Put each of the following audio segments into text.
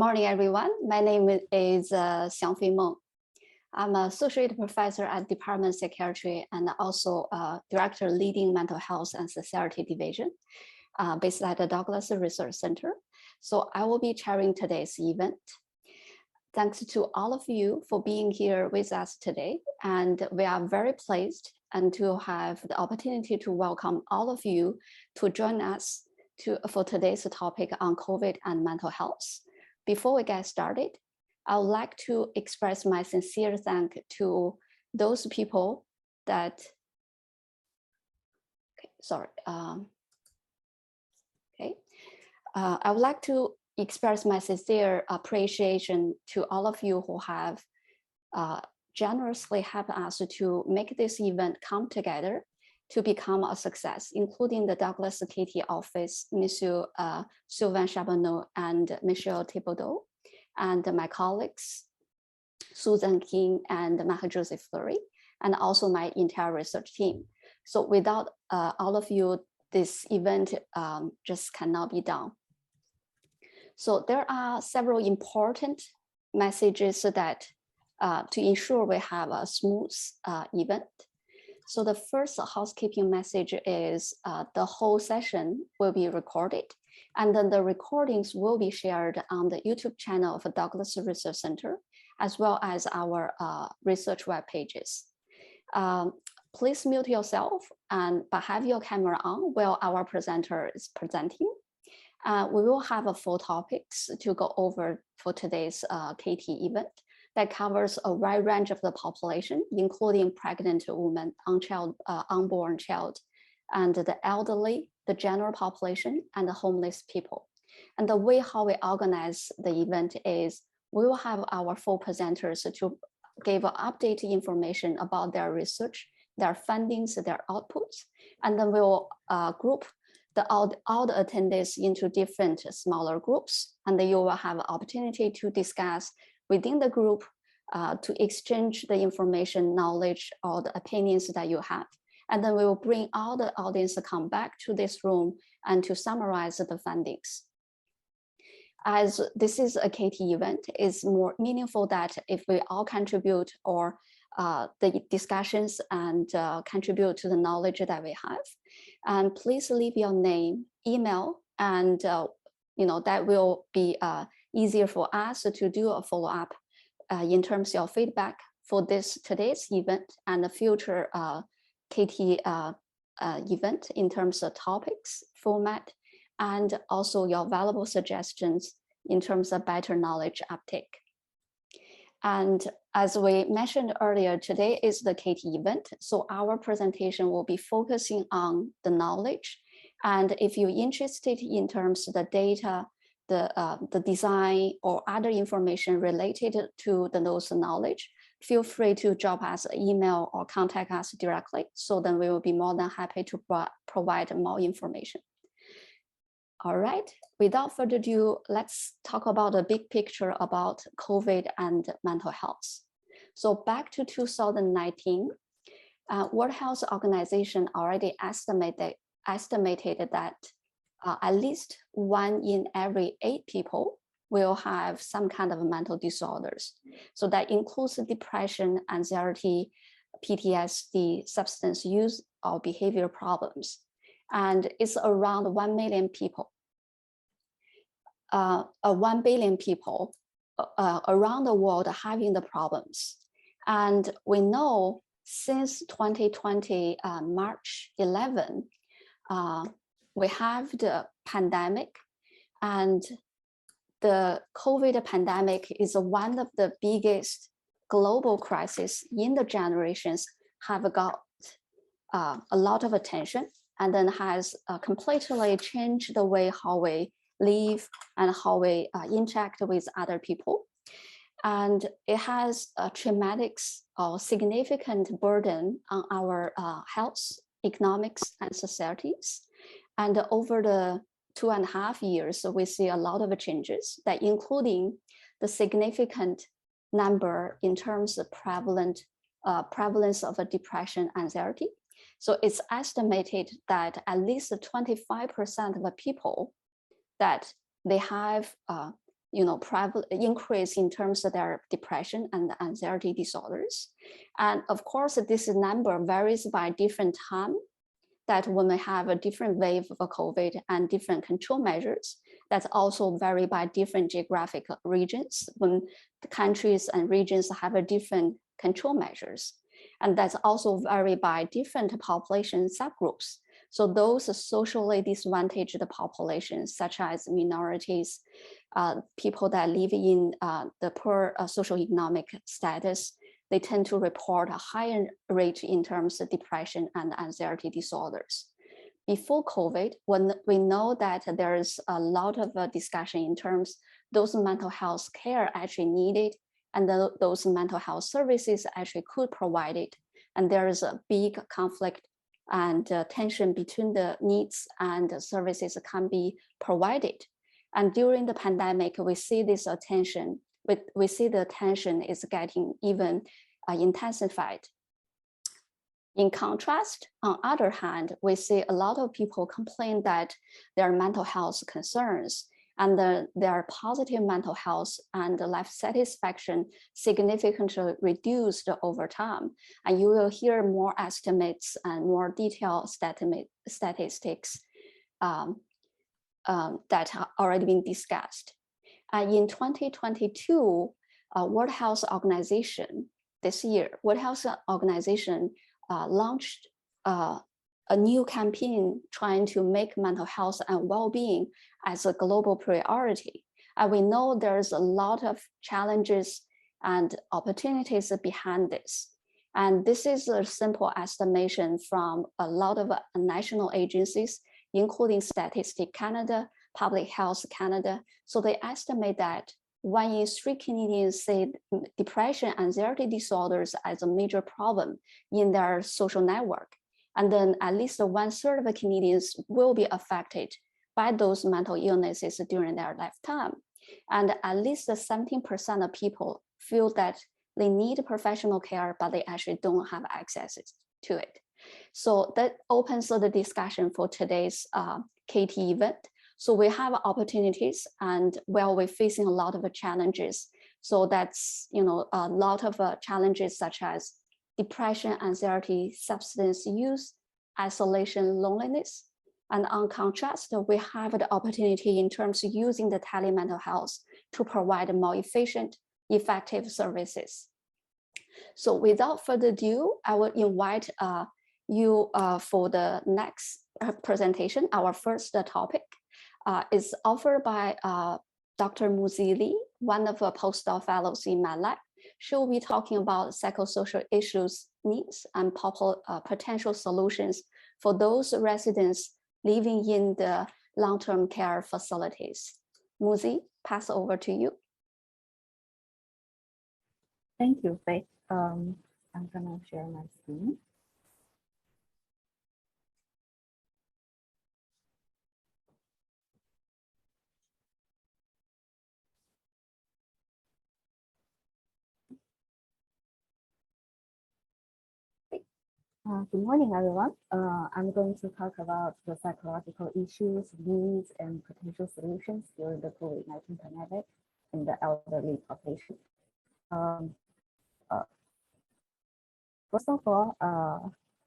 morning, everyone. My name is Xiangfei Meng. I'm an associate professor at Department of Psychiatry and also director leading mental health and society division based at the Douglas Research Center. So I will be chairing today's event. Thanks to all of you for being here with us today. And we are very pleased and to have the opportunity to welcome all of you to join us for today's topic on COVID and mental health. Before we get started, I would like to express my sincere thanks to those people that, I would like to express my sincere appreciation to all of you who have generously helped us to make this event come together to become a success, including the Douglas KT office, Monsieur Sylvain Charbonneau and Michelle Thibodeau, and my colleagues, Suzanne King and Marie-Joseph Fleury, and also my entire research team. So without all of you, this event just cannot be done. So there are several important messages that to ensure we have a smooth event. So the first housekeeping message is the whole session will be recorded, and then the recordings will be shared on the YouTube channel of the Douglas Research Center, as well as our research web pages. Please mute yourself but have your camera on while our presenter is presenting. We will have 4 topics to go over for today's KT event that covers a wide range of the population, including pregnant women, unborn child, and the elderly, the general population, and the homeless people. And the way how we organize the event is we will have our 4 presenters to give updated information about their research, their findings, their outputs, and then we will group all the attendees into different smaller groups, and then you will have an opportunity to discuss within the group to exchange the information, knowledge, or the opinions that you have. And then we will bring all the audience to come back to this room and to summarize the findings. As this is a KT event, it's more meaningful that if we all contribute or the discussions and contribute to the knowledge that we have. And please leave your name, email, and that will be easier for us to do a follow-up in terms of feedback for today's event and the future KT event in terms of topics, format, and also your valuable suggestions in terms of better knowledge uptake. And as we mentioned earlier, today is the KT event, so our presentation will be focusing on the knowledge. And if you're interested in terms of the data, the design or other information related to those knowledge, feel free to drop us an email or contact us directly. So then we will be more than happy to provide more information. All right, without further ado, let's talk about the big picture about COVID and mental health. So back to 2019, World Health Organization already estimated that at least 1 in every 8 people will have some kind of mental disorders. So that includes depression, anxiety, PTSD, substance use, or behavior problems. And it's around 1 million people, 1 billion people around the world having the problems. And we know since 2020, March 11, we have the pandemic, and the COVID pandemic is one of the biggest global crises in the generations, have got a lot of attention, and then has completely changed the way how we live and how we interact with other people. And it has a traumatic or significant burden on our health, economics, and societies. And over the 2.5 years, we see a lot of changes, that including the significant number in terms of prevalence of depression, anxiety. So it's estimated that at least 25% of the people that they have increase in terms of their depression and anxiety disorders. And of course, this number varies by different time, that when we have a different wave of COVID and different control measures, that's also vary by different geographic regions, when the countries and regions have a different control measures. And that's also vary by different population subgroups. So those socially disadvantaged populations, such as minorities, people that live in the poor socioeconomic status, they tend to report a higher rate in terms of depression and anxiety disorders. Before COVID, when we know that there is a lot of discussion in terms those mental health care actually needed, and those mental health services actually could provide it. And there is a big conflict and tension between the needs and the services can be provided. And during the pandemic, we see this attention, we see the tension is getting even intensified. In contrast, on the other hand, we see a lot of people complain that their mental health concerns and their positive mental health and life satisfaction significantly reduced over time. And you will hear more estimates and more detailed statistics that have already been discussed. In 2022, World Health Organization, this year, World Health Organization launched a new campaign trying to make mental health and well-being as a global priority. And we know there's a lot of challenges and opportunities behind this. And this is a simple estimation from a lot of national agencies, including Statistics Canada, Public Health Canada. So they estimate that 1 in 3 Canadians say depression, anxiety disorders as a major problem in their social network. And then at least 1/3 of Canadians will be affected by those mental illnesses during their lifetime. And at least 17% of people feel that they need professional care, but they actually don't have access to it. So that opens the discussion for today's KT event. So we have opportunities, and while we're facing a lot of challenges, so that's a lot of challenges such as depression, anxiety, substance use, isolation, loneliness. And on contrast, we have the opportunity in terms of using the telemental health to provide more efficient, effective services. So without further ado, I will invite you for the next presentation. Our first topic is offered by Dr. Muzi Li, one of the postdoc fellows in my lab. She will be talking about psychosocial issues, needs, and potential solutions for those residents living in the long-term care facilities. Muzi, pass over to you. Thank you, Faith. I'm gonna share my screen. Good morning, everyone. I'm going to talk about the psychological issues, needs, and potential solutions during the COVID-19 pandemic in the elderly population. First of all,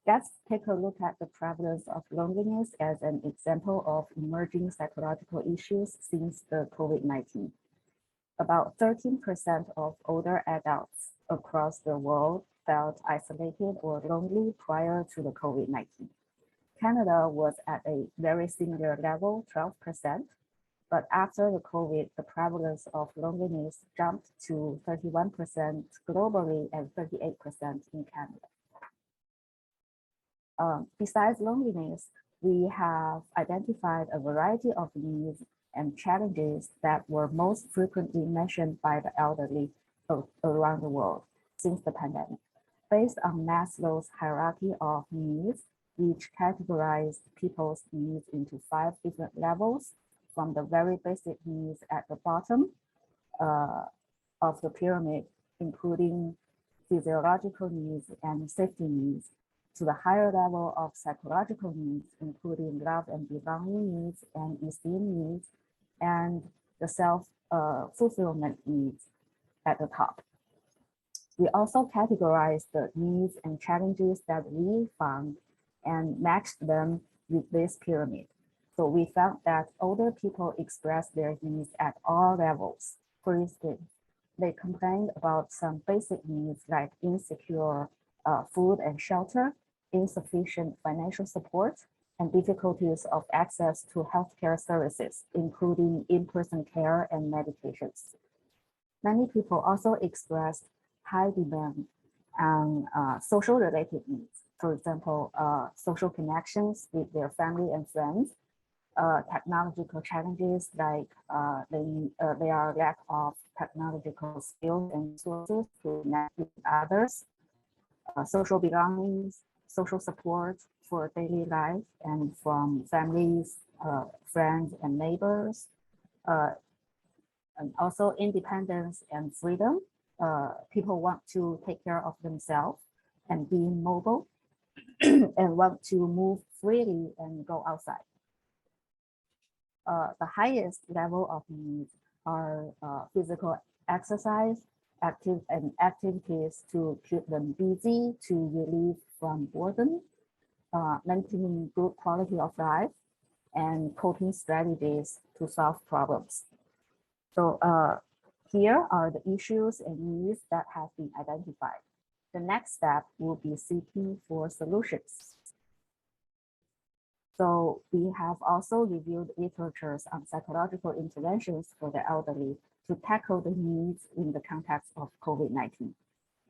let's take a look at the prevalence of loneliness as an example of emerging psychological issues since the COVID-19. About 13% of older adults across the world felt isolated or lonely prior to the COVID-19. Canada was at a very similar level, 12%, but after the COVID, the prevalence of loneliness jumped to 31% globally and 38% in Canada. Besides loneliness, we have identified a variety of needs and challenges that were most frequently mentioned by the elderly around the world since the pandemic. Based on Maslow's hierarchy of needs, which categorized people's needs into 5 different levels, from the very basic needs at the bottom of the pyramid, including physiological needs and safety needs, to the higher level of psychological needs, including love and belonging needs and esteem needs, and the self-fulfillment needs at the top. We also categorized the needs and challenges that we found and matched them with this pyramid. So we found that older people express their needs at all levels. For instance, they complained about some basic needs like insecure food and shelter, insufficient financial support, and difficulties of access to healthcare services, including in-person care and medications. Many people also expressed high demand on social related needs. For example, social connections with their family and friends, technological challenges like their lack of technological skills and resources to connect with others, social belongings, social support for daily life and from families, friends, and neighbors, and also independence and freedom. People want to take care of themselves and being mobile and want to move freely and go outside. The highest level of needs are physical exercise, activities to keep them busy, to relieve from boredom, maintaining good quality of life, and coping strategies to solve problems. So here are the issues and needs that have been identified. The next step will be seeking for solutions. So we have also reviewed literatures on psychological interventions for the elderly to tackle the needs in the context of COVID-19.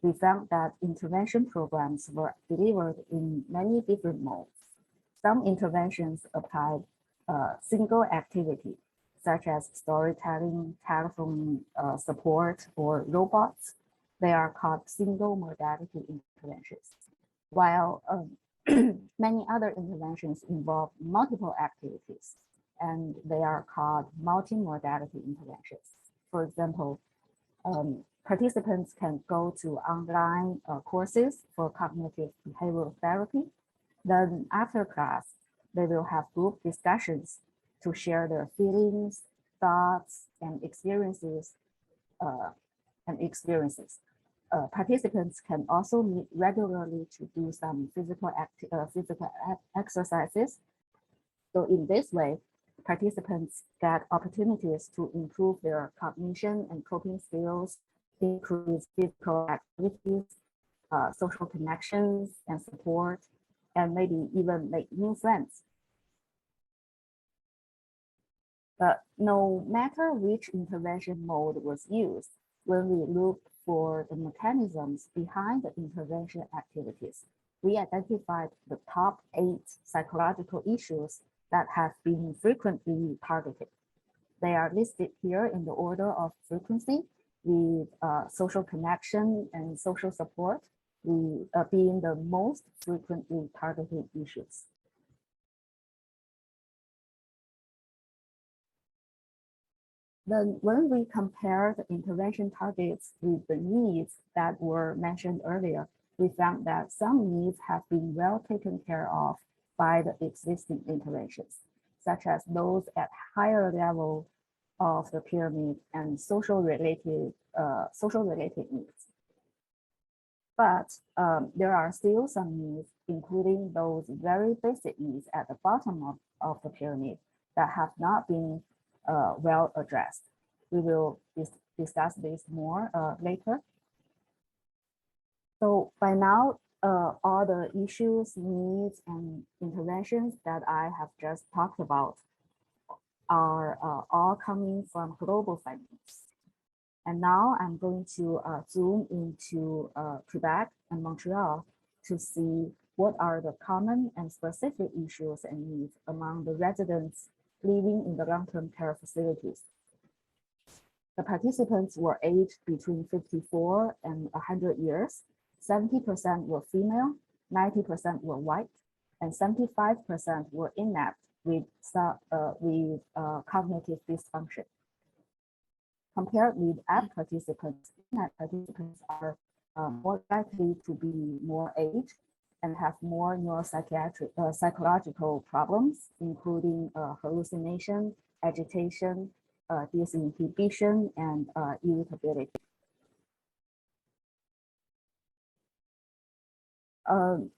We found that intervention programs were delivered in many different modes. Some interventions applied single activity, such as storytelling, telephone support, or robots. They are called single modality interventions, while many other interventions involve multiple activities, and they are called multimodality interventions. For example, participants can go to online courses for cognitive behavioral therapy. Then after class, they will have group discussions to share their feelings, thoughts, and experiences. Participants can also meet regularly to do some physical exercises. So in this way, participants get opportunities to improve their cognition and coping skills, increase physical activities, social connections and support, and maybe even make new friends. But no matter which intervention mode was used, when we looked for the mechanisms behind the intervention activities, we identified the top 8 psychological issues that have been frequently targeted. They are listed here in the order of frequency, with social connection and social support being the most frequently targeted issues. Then when we compare the intervention targets with the needs that were mentioned earlier, we found that some needs have been well taken care of by the existing interventions, such as those at higher level of the pyramid and social related needs. But there are still some needs, including those very basic needs at the bottom of the pyramid that have not been well addressed. We will discuss this more later. So by now, all the issues, needs, and interventions that I have just talked about are all coming from global findings. And now I'm going to zoom into Quebec and Montreal to see what are the common and specific issues and needs among the residents living in the long-term care facilities. The participants were aged between 54 and 100 years. 70% were female, 90% were white, and 75% were inept with cognitive dysfunction. Compared with apt participants, inept participants are more likely to be more aged and have more psychological problems, including hallucination, agitation, disinhibition, and irritability.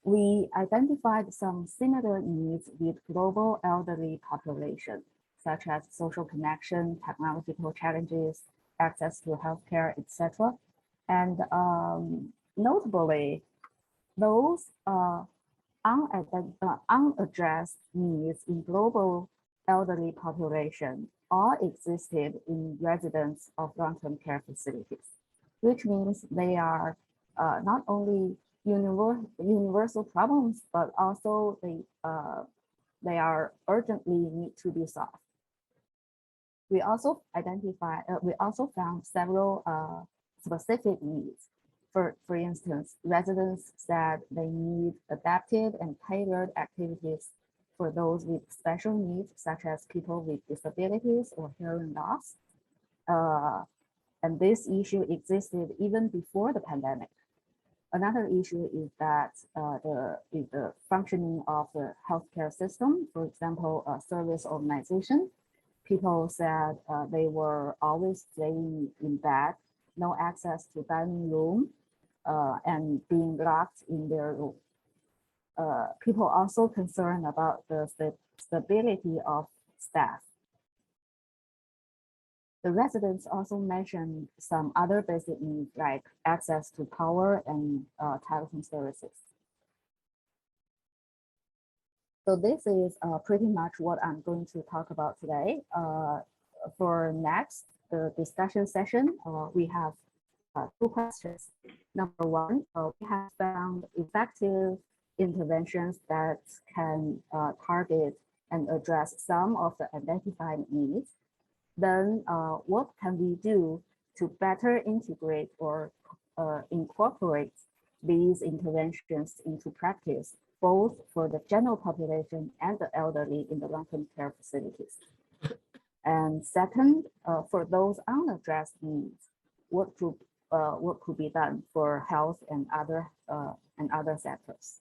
We identified some similar needs with global elderly population, such as social connection, technological challenges, access to healthcare, etc. And notably, those unaddressed needs in global elderly population all existed in residents of long-term care facilities, which means they are not only universal problems, but also they are urgently need to be solved. We also found several specific needs. For instance, residents said they need adapted and tailored activities for those with special needs, such as people with disabilities or hearing loss. And this issue existed even before the pandemic. Another issue is that the functioning of the healthcare system, for example, a service organization. People said they were always staying in bed, no access to dining room, and being locked in their room. People also concerned about the stability of staff. The residents also mentioned some other basic needs like access to power and telephone services. So this is pretty much what I'm going to talk about today. For next, the discussion session, we have two questions. Number one, we have found effective interventions that can target and address some of the identified needs. Then what can we do to better integrate or incorporate these interventions into practice, both for the general population and the elderly in the long-term care facilities? And second, for those unaddressed needs, what could be done for health and other sectors?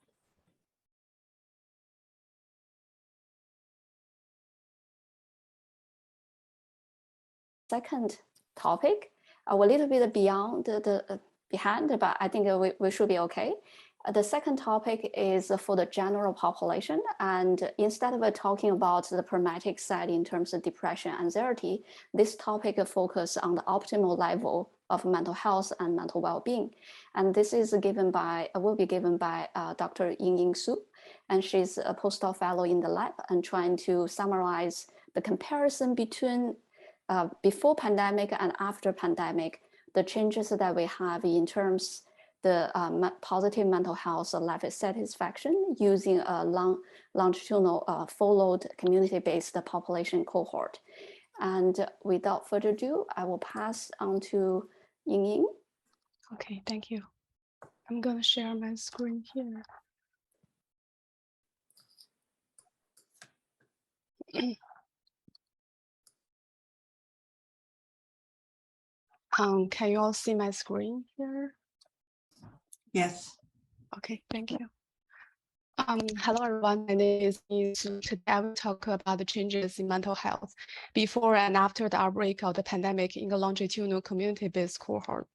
Second topic, a little bit beyond behind, but I think we should be okay. The second topic is for the general population, and instead of talking about the pragmatic side in terms of depression, anxiety, this topic focuses on the optimal level of mental health and mental well-being. And this is given by, will be given by Dr. Yingying Su, and she's a postdoc fellow in the lab and trying to summarize the comparison between before pandemic and after pandemic, the changes that we have in terms the positive mental health life satisfaction using a longitudinal followed community-based population cohort. And without further ado, I will pass on to Yingying. Okay, thank you. I'm going to share my screen here. Can you all see my screen here? Yes. Okay, thank you. Hello everyone, my name is Yingying Su. Today I will talk about the changes in mental health before and after the outbreak of the pandemic in the longitudinal community-based cohort.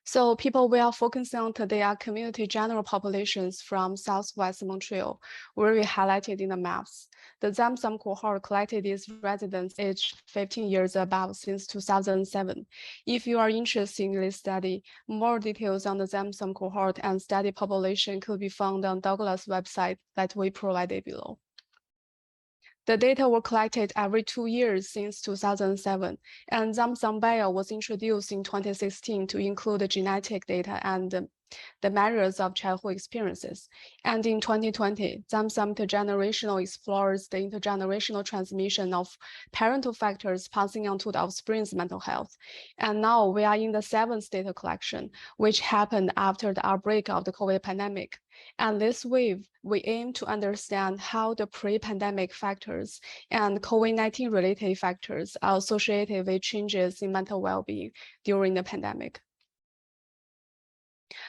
So people we are focusing on today are community general populations from Southwest Montreal, where we highlighted in the maps. The Zamzam cohort collected these residents aged 15 years above since 2007. If you are interested in this study, more details on the Zamzam cohort and study population could be found on Douglas' website that we provided below. The data were collected every 2 years since 2007, and Zamzam Bio was introduced in 2016 to include the genetic data and the measures of childhood experiences. And in 2020, Zamzam Intergenerational explores the intergenerational transmission of parental factors passing on to the offspring's mental health. And now we are in the 7th data collection, which happened after the outbreak of the COVID pandemic. And this wave, we aim to understand how the pre-pandemic factors and COVID-19 related factors are associated with changes in mental well-being during the pandemic.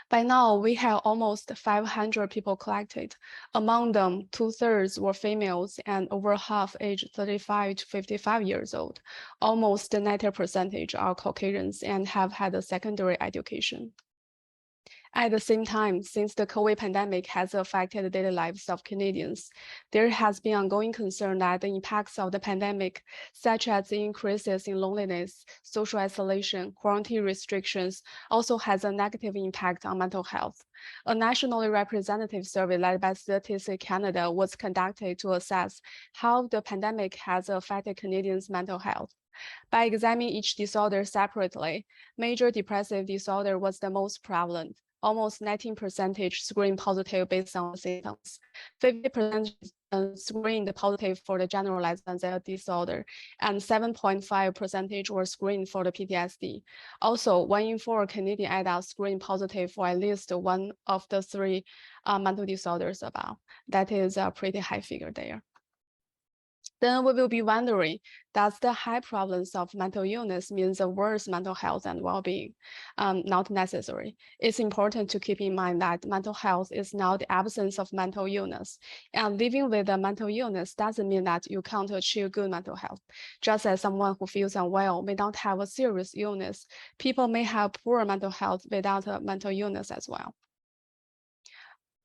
By now, we have almost 500 people collected. Among them, 2/3 were females and over half aged 35 to 55 years old. Almost 90% are Caucasians and have had a secondary education. At the same time, since the COVID pandemic has affected the daily lives of Canadians, there has been ongoing concern that the impacts of the pandemic, such as the increases in loneliness, social isolation, quarantine restrictions, also has a negative impact on mental health. A nationally representative survey led by Statistics Canada was conducted to assess how the pandemic has affected Canadians' mental health. By examining each disorder separately, major depressive disorder was the most prevalent. Almost 19% screened positive based on symptoms. 50% screened positive for the generalized anxiety disorder, and 7.5% were screened for the PTSD. Also, 1 in 4 Canadian adults screened positive for at least one of the 3 mental disorders above. That is a pretty high figure there. Then we will be wondering, does the high prevalence of mental illness mean the worse mental health and well-being? Not necessary. It's important to keep in mind that mental health is not the absence of mental illness. And living with a mental illness doesn't mean that you can't achieve good mental health. Just as someone who feels unwell may not have a serious illness, people may have poor mental health without a mental illness as well.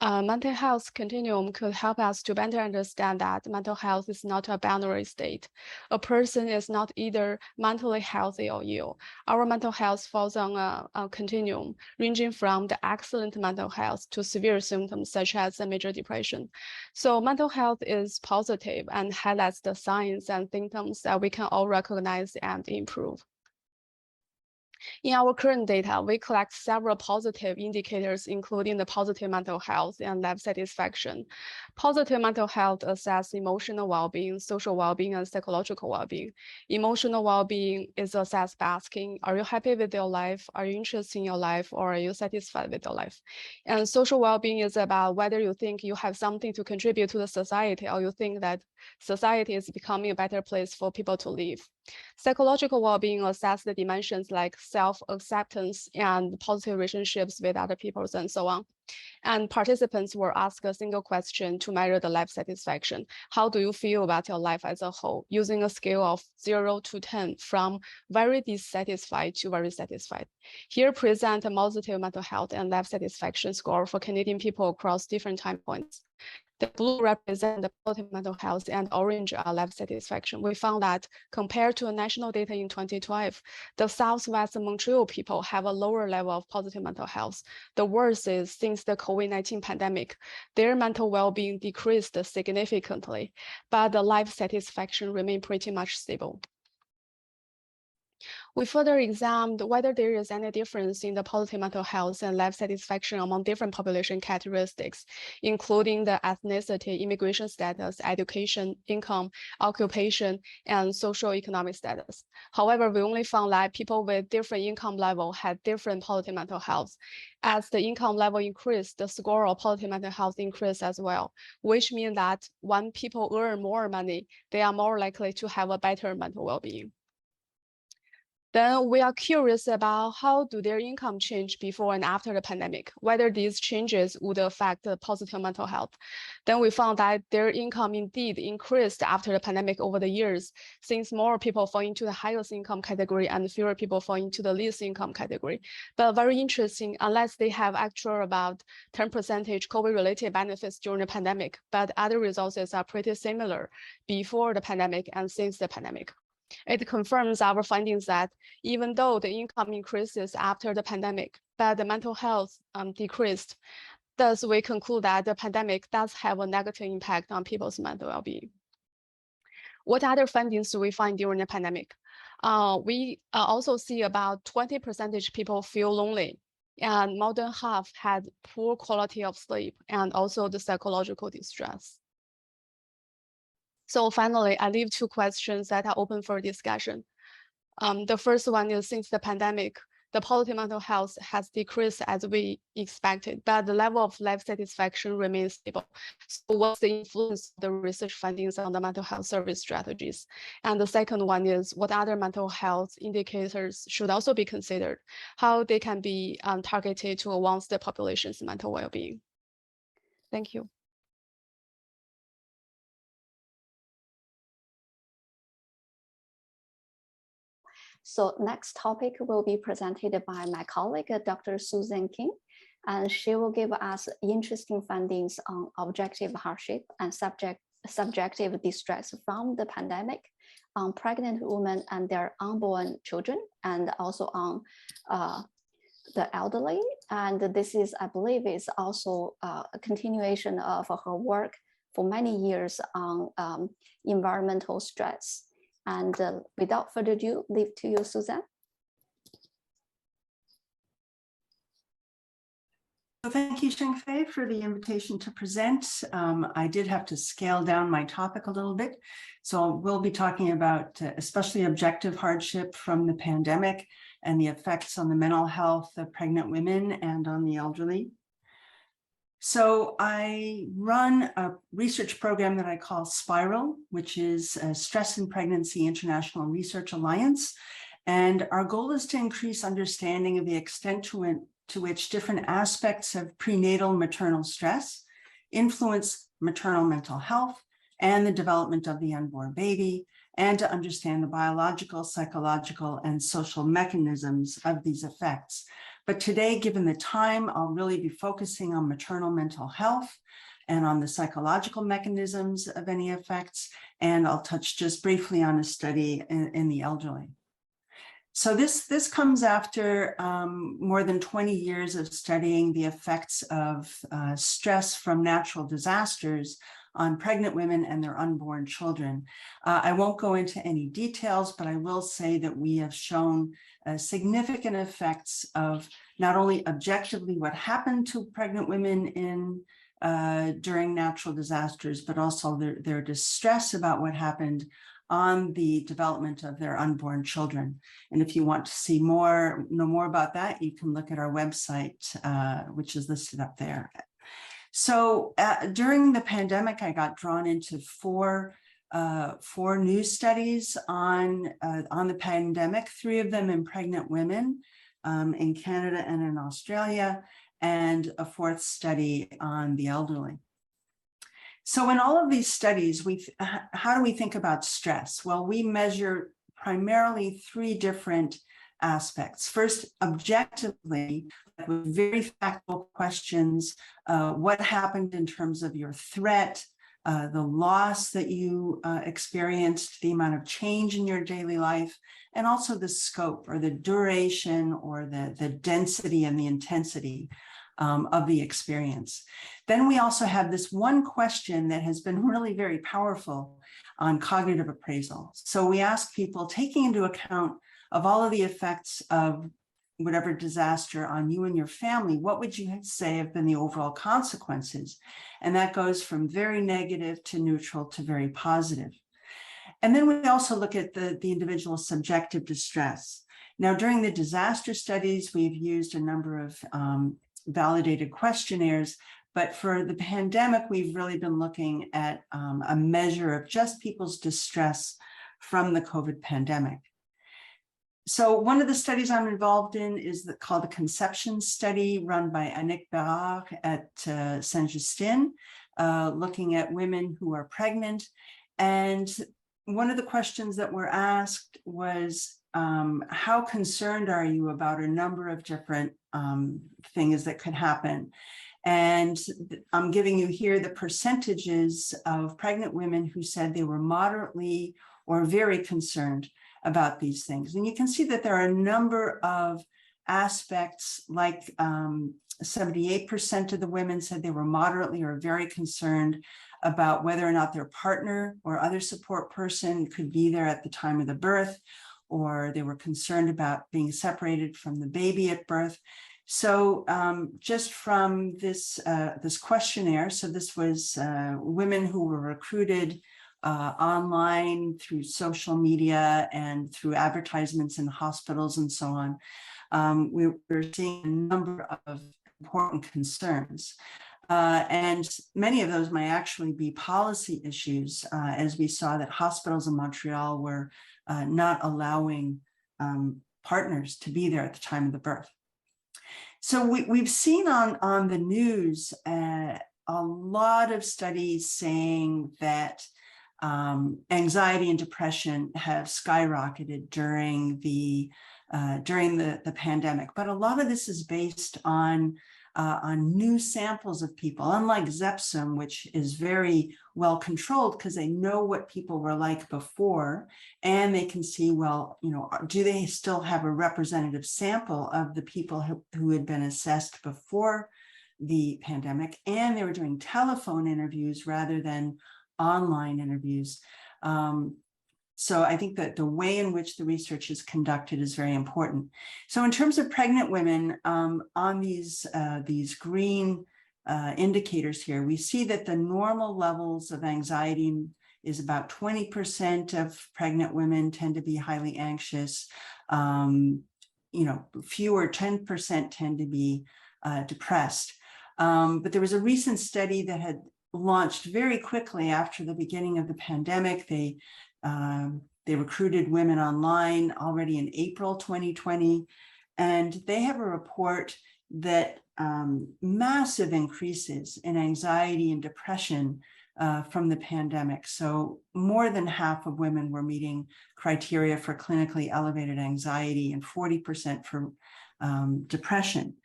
Mental health continuum could help us to better understand that mental health is not a binary state. A person is not either mentally healthy or ill. Our mental health falls on a continuum, ranging from the excellent mental health to severe symptoms such as a major depression. So mental health is positive and highlights the signs and symptoms that we can all recognize and improve. In our current data, we collect several positive indicators, including the positive mental health and life satisfaction. Positive mental health assesses emotional well-being, social well-being, and psychological well-being. Emotional well-being is assessed by asking, are you happy with your life? Are you interested in your life? Or are you satisfied with your life? And social well-being is about whether you think you have something to contribute to the society, or you think that society is becoming a better place for people to live. Psychological well-being assesses the dimensions like self-acceptance and positive relationships with other people and so on. And participants were asked a single question to measure the life satisfaction. How do you feel about your life as a whole? Using a scale of 0 to 10, from very dissatisfied to very satisfied. Here present a positive mental health and life satisfaction score for Canadian people across different time points. The blue represent the positive mental health and orange are life satisfaction. We found that compared to national data in 2012, the Southwest Montreal people have a lower level of positive mental health. The worst is since the COVID-19 pandemic, their mental well-being decreased significantly, but the life satisfaction remained pretty much stable. We further examined whether there is any difference in the positive mental health and life satisfaction among different population characteristics, including the ethnicity, immigration status, education, income, occupation, and socio-economic status. However, we only found that people with different income level had different positive mental health. As the income level increased, the score of positive mental health increased as well, which means that when people earn more money, they are more likely to have a better mental well-being. Then we are curious about how do their income change before and after the pandemic, whether these changes would affect the positive mental health. Then we found that their income indeed increased after the pandemic over the years, since more people fall into the highest income category and fewer people fall into the least income category. But very interesting, unless they have actual about 10% COVID-related benefits during the pandemic, but other resources are pretty similar before the pandemic and since the pandemic. It confirms our findings that even though the income increases after the pandemic, but the mental health decreased. Thus, we conclude that the pandemic does have a negative impact on people's mental well-being. What other findings do we find during the pandemic? We also see about 20% people feel lonely, and more than half had poor quality of sleep and also the psychological distress. So finally, I leave 2 questions that are open for discussion. The first one is, since the pandemic, The positive mental health has decreased as we expected, but the level of life satisfaction remains stable. So what's the influence of the research findings on the mental health service strategies? And the second one is what other mental health indicators should also be considered, how they can be targeted to advance the population's mental well-being. Thank you. So next topic will be presented by my colleague, Dr. Suzanne King, and she will give us interesting findings on objective hardship and subjective distress from the pandemic on pregnant women and their unborn children, and also on the elderly. And this is, I believe, is also a continuation of her work for many years on environmental stress. And without further ado, leave to you, Suzanne. So thank you, Xiangfei, for the invitation to present. I did have to scale down my topic a little bit. So we'll be talking about especially objective hardship from the pandemic and the effects on the mental health of pregnant women and on the elderly. So I run a research program that I call Spiral, which is a Stress in Pregnancy International Research Alliance. And our goal is to increase understanding of the extent to which different aspects of prenatal maternal stress influence maternal mental health and the development of the unborn baby, and to understand the biological, psychological, and social mechanisms of these effects. But today, given the time, I'll really be focusing on maternal mental health and on the psychological mechanisms of any effects, and I'll touch just briefly on a study in the elderly. So this comes after more than 20 years of studying the effects of stress from natural disasters on pregnant women and their unborn children. I won't go into any details, but I will say that we have shown significant effects of not only objectively what happened to pregnant women during natural disasters, but also their distress about what happened on the development of their unborn children. And if you want to see know more about that, you can look at our website, which is listed up there. So during the pandemic, I got drawn into four new studies on the pandemic, 3 of them in pregnant women in Canada and in Australia, and a 4th study on the elderly. So in all of these studies, how do we think about stress? Well, we measure primarily 3 different aspects. First, objectively, with very factual questions, what happened in terms of your threat, the loss that you experienced, the amount of change in your daily life, and also the scope or the duration or the density and the intensity of the experience. Then we also have this one question that has been really very powerful on cognitive appraisal. So we ask people, taking into account of all of the effects of whatever disaster on you and your family, what would you say have been the overall consequences? And that goes from very negative to neutral to very positive. And then we also look at the individual subjective distress. Now, during the disaster studies, we've used a number of validated questionnaires, but for the pandemic, we've really been looking at a measure of just people's distress from the COVID pandemic. So one of the studies I'm involved in is called the Conception Study, run by Annick Berard at Saint-Justin, looking at women who are pregnant. And one of the questions that were asked was, how concerned are you about a number of different things that could happen? And I'm giving you here the percentages of pregnant women who said they were moderately or very concerned about these things. And you can see that there are a number of aspects, like 78% of the women said they were moderately or very concerned about whether or not their partner or other support person could be there at the time of the birth, or they were concerned about being separated from the baby at birth. So just from this questionnaire, so this was women who were recruited online, through social media, and through advertisements in hospitals and so on, we're seeing a number of important concerns. And many of those may actually be policy issues, as we saw that hospitals in Montreal were not allowing partners to be there at the time of the birth. So we've seen on the news a lot of studies saying that anxiety and depression have skyrocketed during the pandemic, but a lot of this is based on new samples of people, unlike Zepsum, which is very well controlled because they know what people were like before, and they can see, well, you know, do they still have a representative sample of the people who had been assessed before the pandemic, and they were doing telephone interviews rather than online interviews. So I think that the way in which the research is conducted is very important. So in terms of pregnant women, on these green indicators here, we see that the normal levels of anxiety is about 20% of pregnant women tend to be highly anxious. You know, fewer, 10% tend to be depressed. But there was a recent study that had launched very quickly after the beginning of the pandemic. They recruited women online already in April 2020, and they have a report that massive increases in anxiety and depression from the pandemic. So more than half of women were meeting criteria for clinically elevated anxiety and 40% for depression.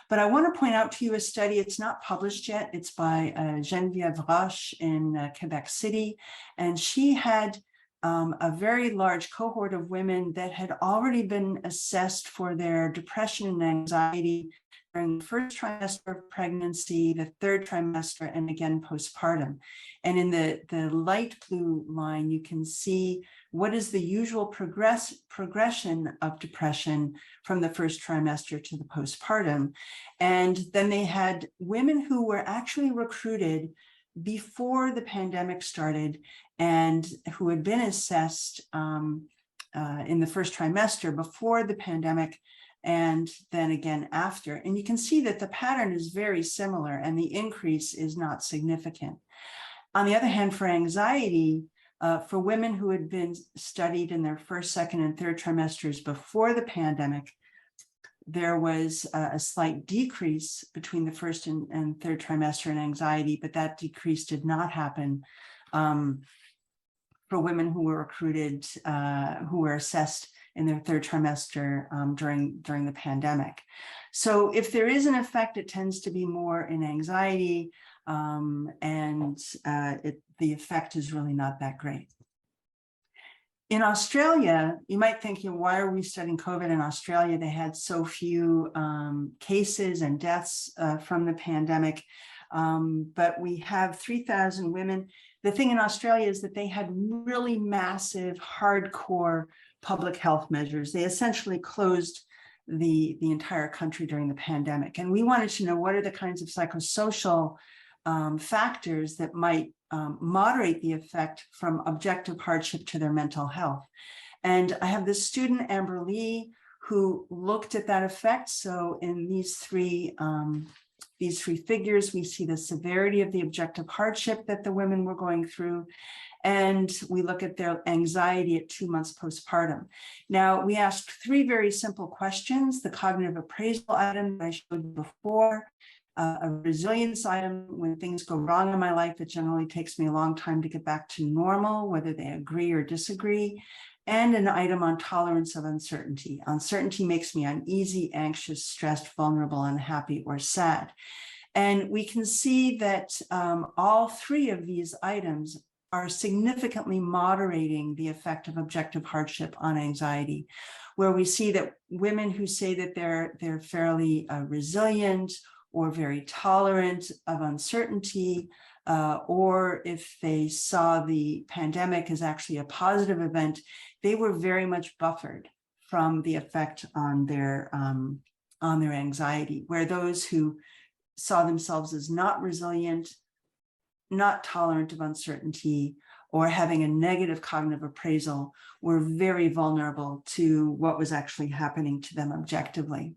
But I want to point out to you a study, it's not published yet, it's by Geneviève Roche in Quebec City, and she had a very large cohort of women that had already been assessed for their depression and anxiety during the first trimester of pregnancy, the third trimester, and again postpartum. And in the light blue line, you can see what is the usual progression of depression from the first trimester to the postpartum. And then they had women who were actually recruited before the pandemic started and who had been assessed in the first trimester before the pandemic, and then again after. And you can see that the pattern is very similar and the increase is not significant. On the other hand, for anxiety, for women who had been studied in their first, second, and third trimesters before the pandemic, there was a slight decrease between the first and third trimester in anxiety, but that decrease did not happen for women who were recruited, who were assessed in their third trimester during the pandemic. So if there is an effect, it tends to be more in anxiety, and the effect is really not that great. In Australia, you might think, you know, why are we studying COVID in Australia? They had so few cases and deaths from the pandemic, but we have 3,000 women. The thing in Australia is that they had really massive, hardcore public health measures. They essentially closed the entire country during the pandemic. And we wanted to know what are the kinds of psychosocial factors that might moderate the effect from objective hardship to their mental health. And I have this student, Amber Lee, who looked at that effect. So in these three figures, we see the severity of the objective hardship that the women were going through. And we look at their anxiety at 2 months postpartum. Now, we asked 3 very simple questions: the cognitive appraisal item that I showed you before, a resilience item: when things go wrong in my life, it generally takes me a long time to get back to normal, whether they agree or disagree, and an item on tolerance of uncertainty. Uncertainty makes me uneasy, anxious, stressed, vulnerable, unhappy, or sad. And we can see that all 3 of these items are significantly moderating the effect of objective hardship on anxiety, where we see that women who say that they're fairly resilient or very tolerant of uncertainty, or if they saw the pandemic as actually a positive event, they were very much buffered from the effect on their anxiety, where those who saw themselves as not resilient, not tolerant of uncertainty, or having a negative cognitive appraisal were very vulnerable to what was actually happening to them objectively.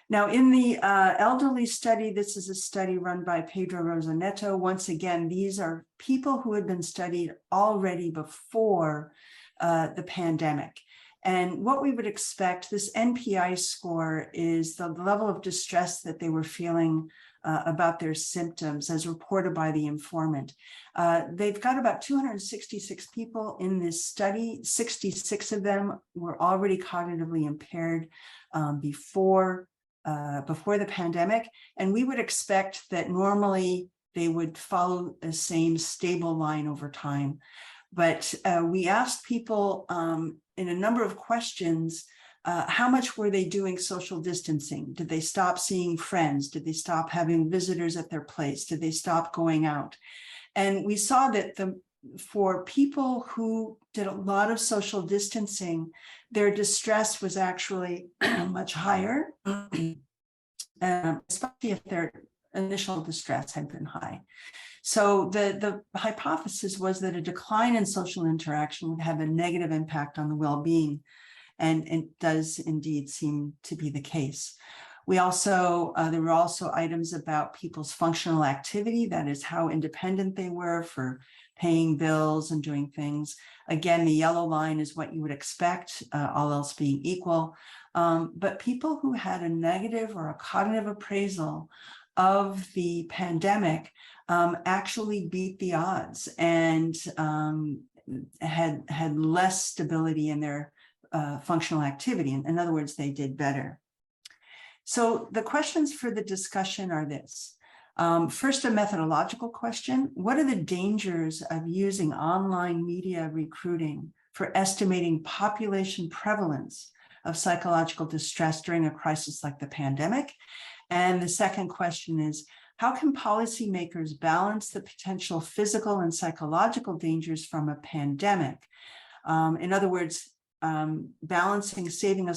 Now, in the elderly study, this is a study run by Pedro Rosaneto. Once again, these are people who had been studied already before the pandemic. And what we would expect, this NPI score is the level of distress that they were feeling about their symptoms as reported by the informant. They've got about 266 people in this study. 66 of them were already cognitively impaired before the pandemic. And we would expect that normally they would follow the same stable line over time. But we asked people in a number of questions, how much were they doing social distancing? Did they stop seeing friends? Did they stop having visitors at their place? Did they stop going out? And we saw that for people who did a lot of social distancing, their distress was actually much higher, especially if their initial distress had been high. So the hypothesis was that a decline in social interaction would have a negative impact on the well-being, and it does indeed seem to be the case. We also, there were also items about people's functional activity, that is how independent they were for paying bills and doing things. Again, the yellow line is what you would expect, all else being equal. But people who had a negative or a cognitive appraisal of the pandemic actually beat the odds and had less stability in their functional activity. In other words, they did better. So the questions for the discussion are this. First, a methodological question. What are the dangers of using online media recruiting for estimating population prevalence of psychological distress during a crisis like the pandemic? And the second question is, how can policymakers balance the potential physical and psychological dangers from a pandemic? In other words, balancing saving a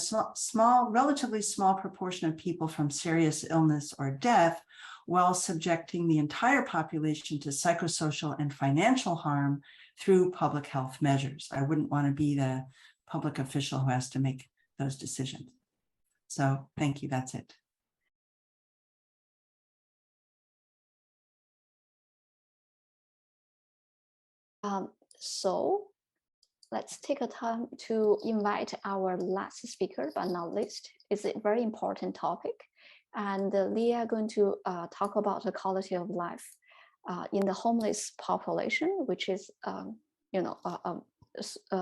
relatively small proportion of people from serious illness or death while subjecting the entire population to psychosocial and financial harm through public health measures. I wouldn't want to be the public official who has to make those decisions. So thank you, that's it. So let's take a time to invite our last speaker, but not least. It's a very important topic. And Lia going to talk about the quality of life in the homeless population, which is,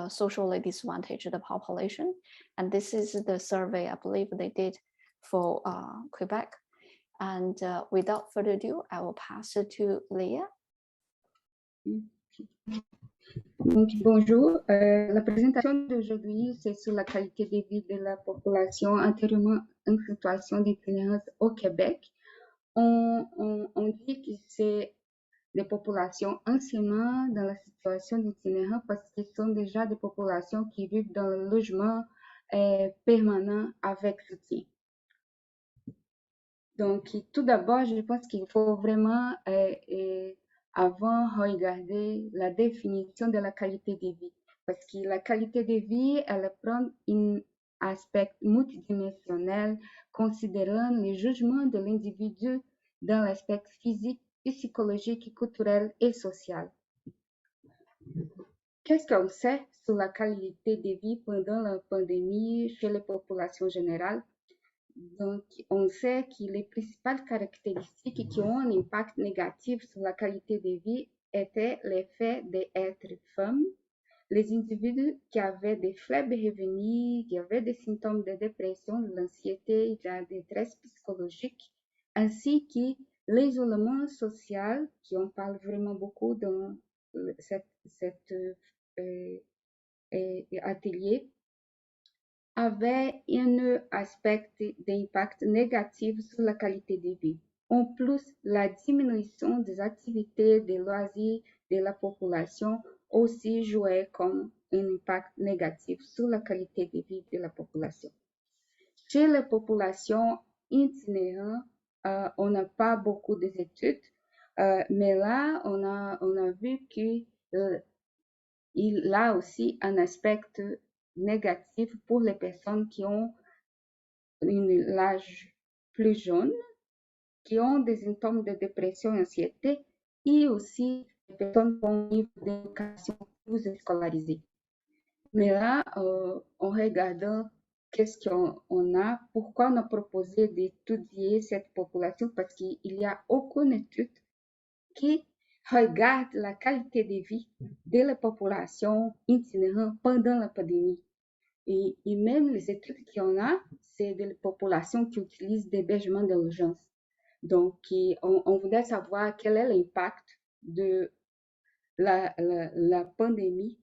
socially disadvantaged population. And this is the survey I believe they did for Quebec. And without further ado, I will pass it to Lia. Donc, bonjour. La présentation d'aujourd'hui, c'est sur la qualité de vie de la population antérieurement en situation d'itinérance au Québec. On dit que c'est des populations anciennement dans la situation d'itinérance parce que ce sont déjà des populations qui vivent dans le logement permanent avec soutien. Donc, tout d'abord, je pense qu'il faut vraiment avant regarder la définition de la qualité de vie. Parce que la qualité de vie, elle prend un aspect multidimensionnel considérant le jugement de l'individu dans l'aspect physique, psychologique, culturel et social. Qu'est-ce qu'on sait sur la qualité de vie pendant la pandémie chez les populations générales? Donc, on sait que les principales caractéristiques qui ont un impact négatif sur la qualité de vie étaient le fait d'être femme, les individus qui avaient des faibles revenus, qui avaient des symptômes de dépression, de l'anxiété et de la détresse psychologique, ainsi que l'isolement social, qui on parle vraiment beaucoup dans cet atelier, avait un aspect d'impact négatif sur la qualité de vie. En plus, la diminution des activités de loisirs de la population aussi jouait comme un impact négatif sur la qualité de vie de la population. Chez les populations itinérantes, on n'a pas beaucoup d'études, mais là, on a vu que il a aussi un aspect négatif pour les personnes qui ont l'âge plus jeune, qui ont des symptômes de dépression et anxiété, et aussi les personnes qui ont un niveau d'éducation plus scolarisé. Mais là, en regardant qu'est-ce qu'on a, pourquoi on a proposé d'étudier cette population, parce qu'il n'y a aucune étude qui regarde la qualité de vie de la population itinérante pendant la pandémie. Et même les études qu'on a, c'est de la population qui utilise des hébergements d'urgence. Donc, on voudrait savoir quel est l'impact de la pandémie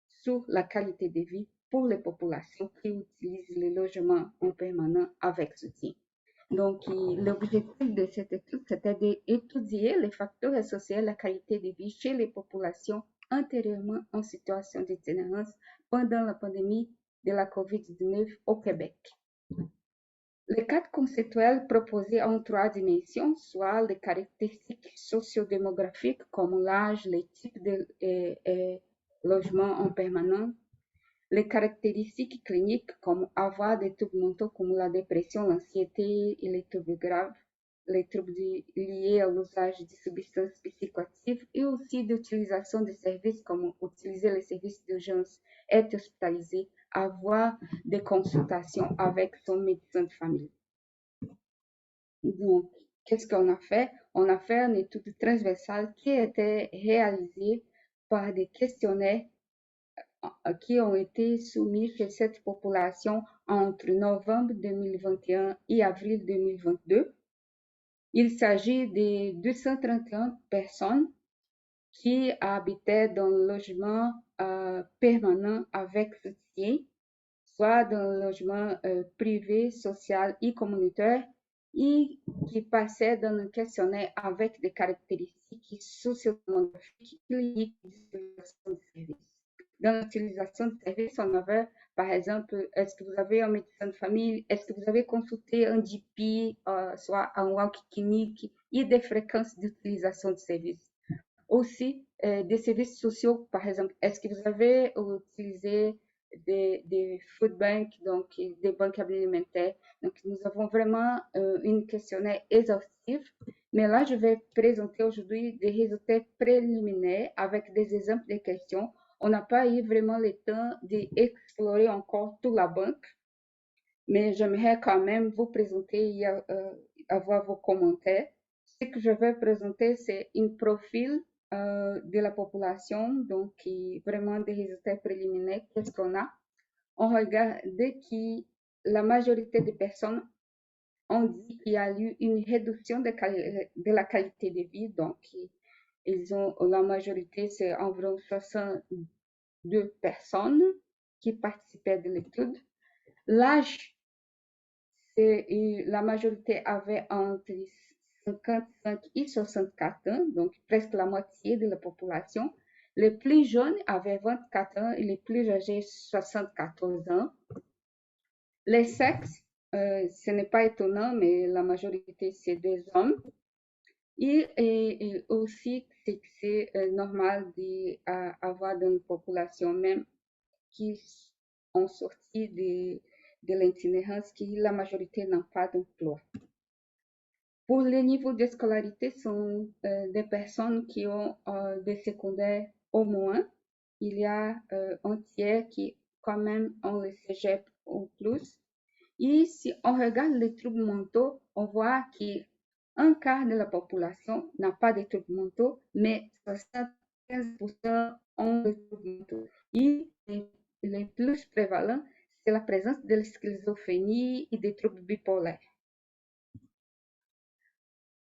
sur la qualité de vie pour les populations qui utilisent les logements en permanent avec soutien. Donc, l'objectif de cette étude, c'était d'étudier les facteurs associés à la qualité de vie chez les populations antérieurement en situation d'itinérance pendant la pandémie de la COVID-19 au Québec. Les cadres conceptuels proposés en 3 dimensions, soit les caractéristiques sociodémographiques comme l'âge, les types de logements en permanent, les caractéristiques cliniques comme avoir des troubles mentaux comme la dépression, l'anxiété et les troubles graves, les troubles liés à l'usage de substances psychoactives et aussi d'utilisation de services comme utiliser les services d'urgence, être hospitalisé, avoir des consultations avec son médecin de famille. Donc, qu'est-ce qu'on a fait? On a fait une étude transversale qui a été réalisée par des questionnaires qui ont été soumis chez cette population entre novembre 2021 et avril 2022. Il s'agit de 231 personnes qui habitaient dans le logement permanent avec soutien, soit dans le logement privé, social et communautaire, et qui passaient dans un questionnaire avec des caractéristiques sociodémographiques liées à l'utilisation de services. Dans l'utilisation de services, on avait, par exemple, est-ce que vous avez un médecin de famille, est-ce que vous avez consulté un GP, soit un walk clinique, et des fréquences d'utilisation de services. Aussi, des services sociaux, par exemple, est-ce que vous avez utilisé des food banks, donc des banques alimentaires. Donc, nous avons vraiment une questionnaire exhaustive. Mais là, je vais présenter aujourd'hui des résultats préliminaires avec des exemples de questions. On n'a pas eu vraiment le temps d'explorer encore toute la banque, mais j'aimerais quand même vous présenter et avoir vos commentaires. Ce que je vais présenter, c'est un profil de la population, donc vraiment des résultats préliminaires. Qu'est-ce qu'on a? On regarde que la majorité des personnes ont dit qu'il y a eu une réduction de la qualité de vie, donc la majorité, c'est environ 62 personnes qui participaient de l'étude. L'âge, la majorité avait entre 55 et 64 ans, donc presque la moitié de la population. Les plus jeunes avaient 24 ans et les plus âgés 74 ans. Les sexes, ce n'est pas étonnant, mais la majorité, c'est des hommes. Et aussi, c'est normal d'avoir dans une population même qui ont sorti de l'itinérance, qui la majorité n'a pas d'emploi. Pour les niveaux de scolarité, sont des personnes qui ont des secondaires au moins. Il y a un tiers qui quand même ont le cégep ou plus. Et si on regarde les troubles mentaux, on voit qu'un quart de la population n'a pas de troubles mentaux, mais 75% ont des troubles mentaux. Et les plus prévalents, c'est la présence de la schizophrénie et des troubles bipolaires.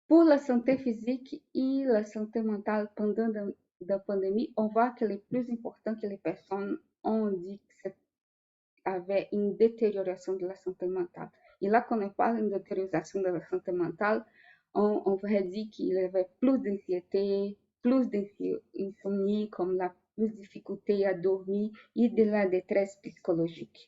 Pour la santé physique et la santé mentale pendant la pandémie, on voit que le plus important que les personnes ont dit que avait une détérioration de la santé mentale. Et là, quand on parle d'une détérioration de la santé mentale, on aurait dit qu'il y avait plus d'anxiété, plus d'insomnie, comme la plus difficulté à dormir et de la détresse psychologique.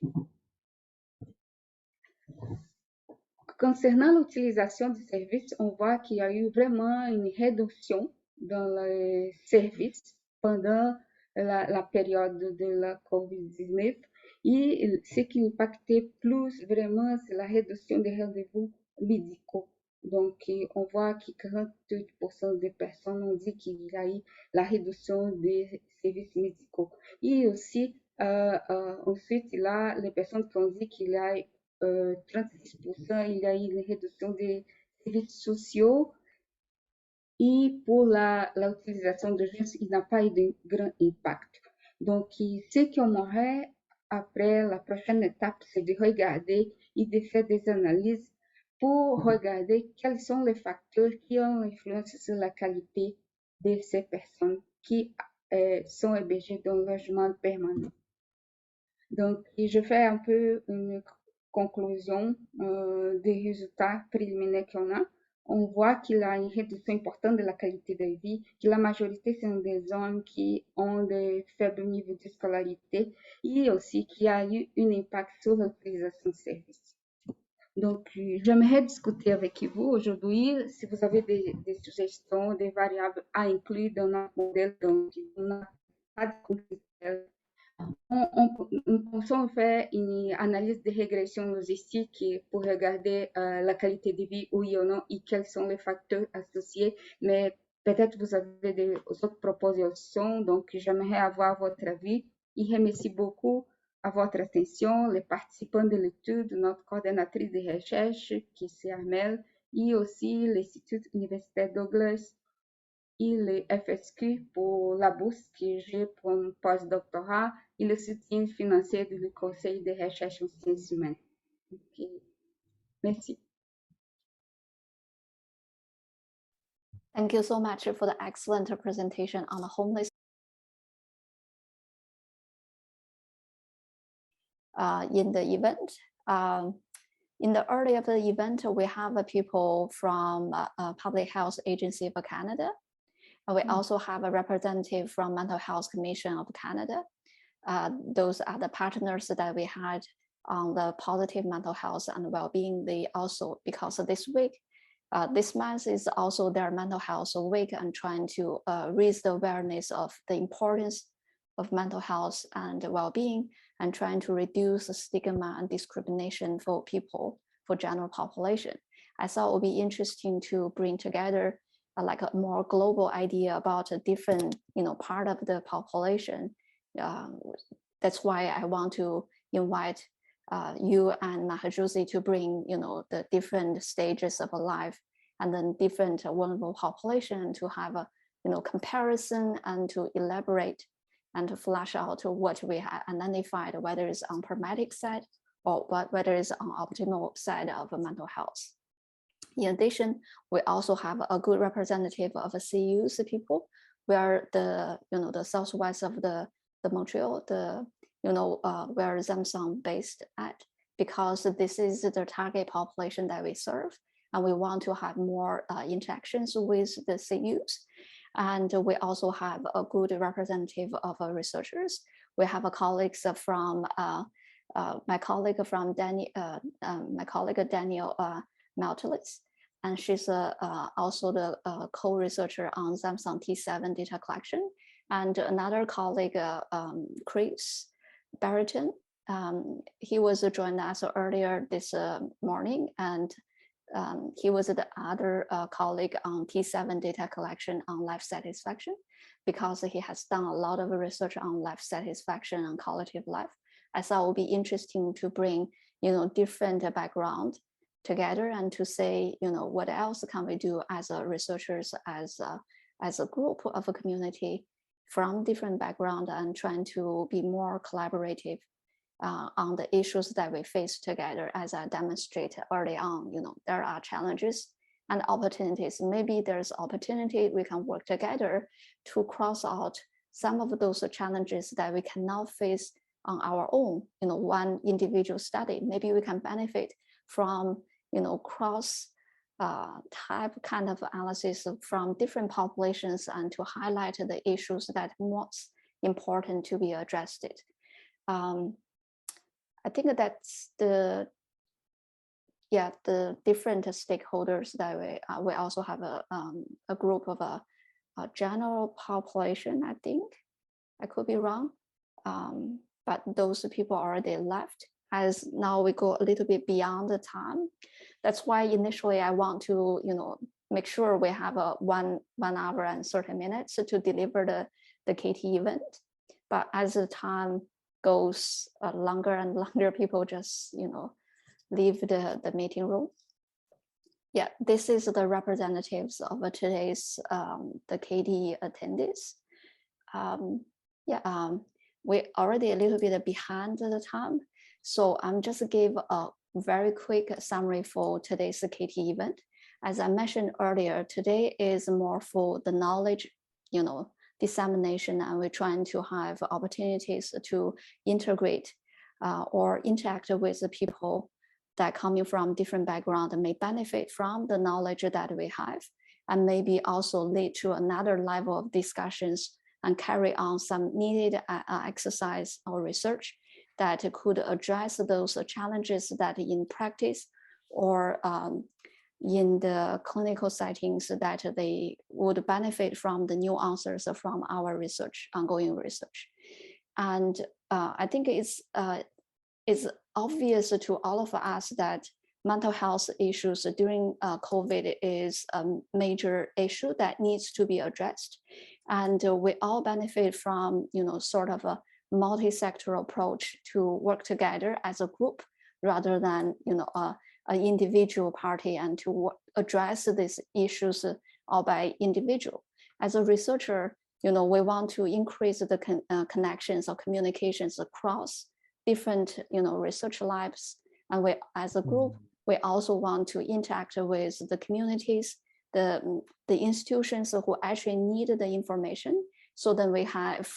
Concernant l'utilisation des services, on voit qu'il y a eu vraiment une réduction dans les services pendant la période de la COVID-19. Et ce qui impactait plus vraiment, c'est la réduction des rendez-vous médicaux. Donc, on voit que 48% des personnes ont dit qu'il y a eu la réduction des services médicaux. Et aussi, ensuite, là, les personnes qui ont dit qu'il y a 36%, il y a eu une réduction des services sociaux. Et pour l'utilisation de gestes, il n'a pas eu de grand impact. Donc, ce qu'on aurait après, la prochaine étape, c'est de regarder et de faire des analyses pour regarder quels sont les facteurs qui ont influence sur la qualité de ces personnes qui sont hébergées dans le logement permanent. Donc, je fais un peu une conclusion des résultats préliminaires qu'on a. On voit qu'il y a une réduction importante de la qualité de vie, que la majorité sont des hommes qui ont des faibles niveaux de scolarité et aussi qu'il y a eu un impact sur l'utilisation de services. Donc, j'aimerais discuter avec vous aujourd'hui si vous avez des suggestions, des variables à inclure dans notre modèle. Donc, on n'a pas de critères. On pensons faire une analyse de régression logistique pour regarder la qualité de vie, oui ou non, et quels sont les facteurs associés. Mais peut-être vous avez des autres propositions, donc j'aimerais avoir votre avis. Et remercie beaucoup à votre attention, les participants de l'étude, notre coordonnatrice de recherche, qui c'est Armel, et aussi l'Institut universitaire Douglas et le FSQ pour la bourse que j'ai pour un post-doctorat et le soutien financier du Conseil de recherche en sciences humaines. Okay. Merci. Thank you so much for the excellent presentation on the homeless. In the event. In the early of the event, we have people from Public Health Agency of Canada. We also have a representative from Mental Health Commission of Canada. Those are the partners that we had on the positive mental health and well-being. They also, because of this week, this month is also their mental health week, and trying to raise the awareness of the importance of mental health and well-being, and trying to reduce the stigma and discrimination for people, for general population. I thought it would be interesting to bring together like a more global idea about a different, part of the population. That's why I want to invite you and Mahajouzi to bring, the different stages of a life and then different vulnerable population to have a, comparison and to elaborate and to flesh out what we have identified, whether it's on pragmatic side or whether it's on optimal side of mental health. In addition, we also have a good representative of CU's people, where the southwest of the Montreal, where Zamsung based at, because this is the target population that we serve, and we want to have more interactions with the CUs. And we also have a good representative of researchers. We have a colleagues from my colleague Daniel Maltelis, and she's also the co-researcher on Samsung T7 data collection. And another colleague, Chris Barrington, he was joined us earlier this morning, and he was the other colleague on T7 data collection on life satisfaction, because he has done a lot of research on life satisfaction and quality of life. I thought it would be interesting to bring, different background together and to say, what else can we do as researchers, as a group of a community from different background, and trying to be more collaborative on the issues that we face together. As I demonstrated early on, there are challenges and opportunities. Maybe there's opportunity we can work together to cross out some of those challenges that we cannot face on our own. One individual study, maybe we can benefit from, cross type kind of analysis from different populations, and to highlight the issues that most important to be addressed. I think that's the different stakeholders that we also have a group of general population, I think. I could be wrong, but those people already left. As now we go a little bit beyond the time. That's why initially I want to, make sure we have a 1 hour and 30 minutes to deliver the KT event. But as the time goes longer and longer, people just, leave the meeting room. Yeah, this is the representatives of today's the KT attendees. We're already a little bit behind the time. So I'm just give a very quick summary for today's KT event. As I mentioned earlier, today is more for the knowledge, dissemination, and we're trying to have opportunities to integrate or interact with the people that coming from different backgrounds and may benefit from the knowledge that we have, and maybe also lead to another level of discussions and carry on some needed exercise or research that could address those challenges that in practice or in the clinical settings that they would benefit from the new answers from our research, ongoing research. And I think it's obvious to all of us that mental health issues during COVID is a major issue that needs to be addressed. And we all benefit from, sort of a multi-sectoral approach to work together as a group rather than, an individual party, and to address these issues all by individual. As a researcher, we want to increase the connections or communications across different, research labs. And we, as a group, we also want to interact with the communities, the institutions who actually need the information. So then we have,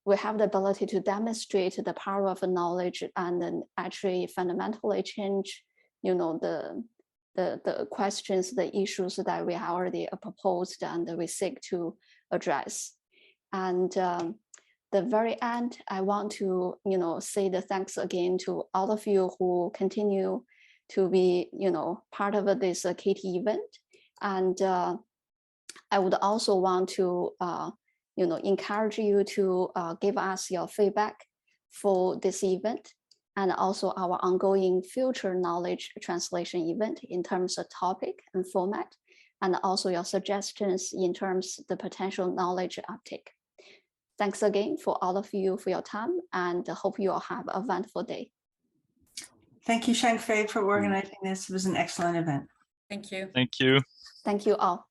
we have the ability to demonstrate the power of knowledge and then actually fundamentally change, the questions, the issues that we have already proposed and we seek to address. And the very end, I want to, say the thanks again to all of you who continue to be, part of this KT event. And I would also want to, encourage you to give us your feedback for this event and also our ongoing future knowledge translation event in terms of topic and format, and also your suggestions in terms of the potential knowledge uptake. Thanks again for all of you for your time, and hope you all have a wonderful day. Thank you, Xiangfei, for organizing this. It was an excellent event. Thank you. Thank you. Thank you all.